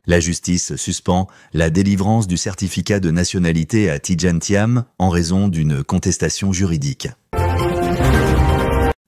La justice suspend la délivrance du certificat de nationalité à Tidjane Thiam en raison d'une contestation juridique.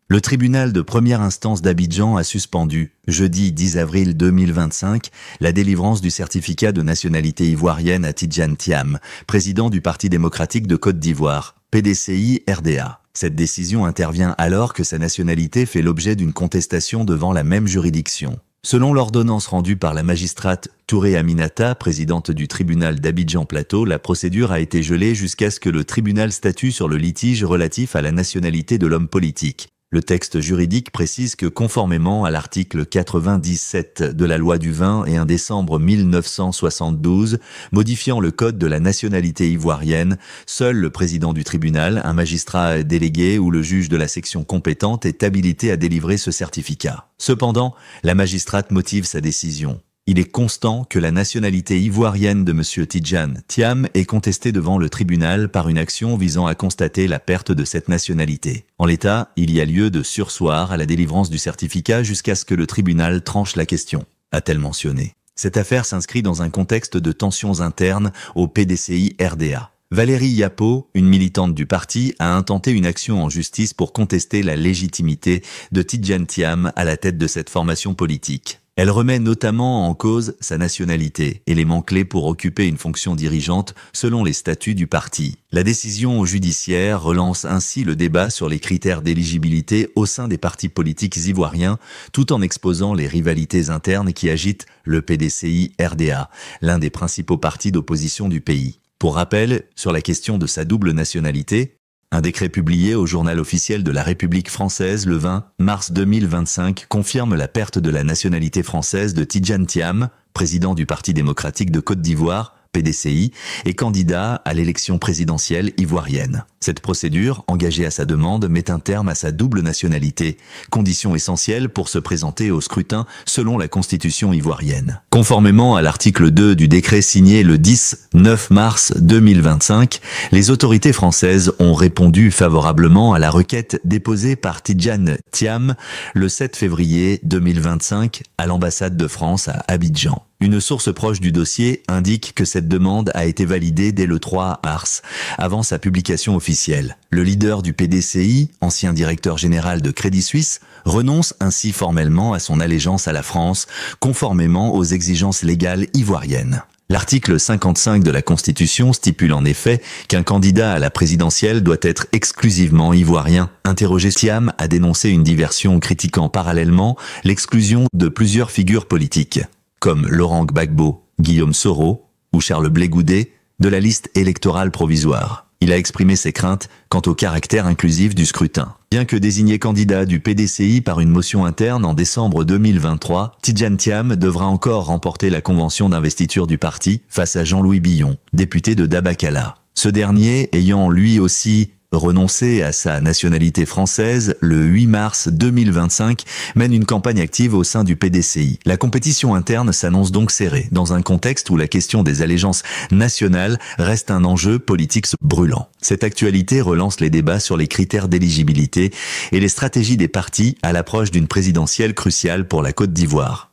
Le tribunal de première instance d'Abidjan a suspendu, jeudi 10 avril 2025, la délivrance du certificat de nationalité ivoirienne à Tidjane Thiam, président du Parti démocratique de Côte d'Ivoire, PDCI-RDA. Cette décision intervient alors que sa nationalité fait l'objet d'une contestation devant la même juridiction. Selon l'ordonnance rendue par la magistrate Touré Aminata, présidente du tribunal d'Abidjan-Plateau, la procédure a été gelée jusqu'à ce que le tribunal statue sur le litige relatif à la nationalité de l'homme politique. Le texte juridique précise que conformément à l'article 97 de la loi du 21 décembre 1972, modifiant le code de la nationalité ivoirienne, seul le président du tribunal, un magistrat délégué ou le juge de la section compétente est habilité à délivrer ce certificat. Cependant, la magistrate motive sa décision. Il est constant que la nationalité ivoirienne de M. Tidjane Thiam est contestée devant le tribunal par une action visant à constater la perte de cette nationalité. En l'état, il y a lieu de surseoir à la délivrance du certificat jusqu'à ce que le tribunal tranche la question, a-t-elle mentionné. Cette affaire s'inscrit dans un contexte de tensions internes au PDCI-RDA. Valérie Yapo, une militante du parti, a intenté une action en justice pour contester la légitimité de Tidjane Thiam à la tête de cette formation politique. Elle remet notamment en cause sa nationalité, élément clé pour occuper une fonction dirigeante selon les statuts du parti. La décision judiciaire relance ainsi le débat sur les critères d'éligibilité au sein des partis politiques ivoiriens, tout en exposant les rivalités internes qui agitent le PDCI-RDA, l'un des principaux partis d'opposition du pays. Pour rappel, sur la question de sa double nationalité, un décret publié au journal officiel de la République française le 20 mars 2025 confirme la perte de la nationalité française de Tidjane Thiam, président du Parti démocratique de Côte d'Ivoire, PDCI, et candidat à l'élection présidentielle ivoirienne. Cette procédure, engagée à sa demande, met un terme à sa double nationalité, condition essentielle pour se présenter au scrutin selon la Constitution ivoirienne. Conformément à l'article 2 du décret signé le 10-9 mars 2025, les autorités françaises ont répondu favorablement à la requête déposée par Tidjane Thiam le 7 février 2025 à l'ambassade de France à Abidjan. Une source proche du dossier indique que cette demande a été validée dès le 3 mars, avant sa publication officielle. Le leader du PDCI, ancien directeur général de Crédit Suisse, renonce ainsi formellement à son allégeance à la France, conformément aux exigences légales ivoiriennes. L'article 55 de la Constitution stipule en effet qu'un candidat à la présidentielle doit être exclusivement ivoirien. Interrogé, Thiam a dénoncé une diversion critiquant parallèlement l'exclusion de plusieurs figures politiques, comme Laurent Gbagbo, Guillaume Soro ou Charles Blé Goudet, de la liste électorale provisoire. Il a exprimé ses craintes quant au caractère inclusif du scrutin. Bien que désigné candidat du PDCI par une motion interne en décembre 2023, Tidjane Thiam devra encore remporter la convention d'investiture du parti face à Jean-Louis Billon, député de Dabakala. Ce dernier ayant lui aussi renoncé à sa nationalité française le 8 mars 2025, mène une campagne active au sein du PDCI. La compétition interne s'annonce donc serrée, dans un contexte où la question des allégeances nationales reste un enjeu politique brûlant. Cette actualité relance les débats sur les critères d'éligibilité et les stratégies des partis à l'approche d'une présidentielle cruciale pour la Côte d'Ivoire.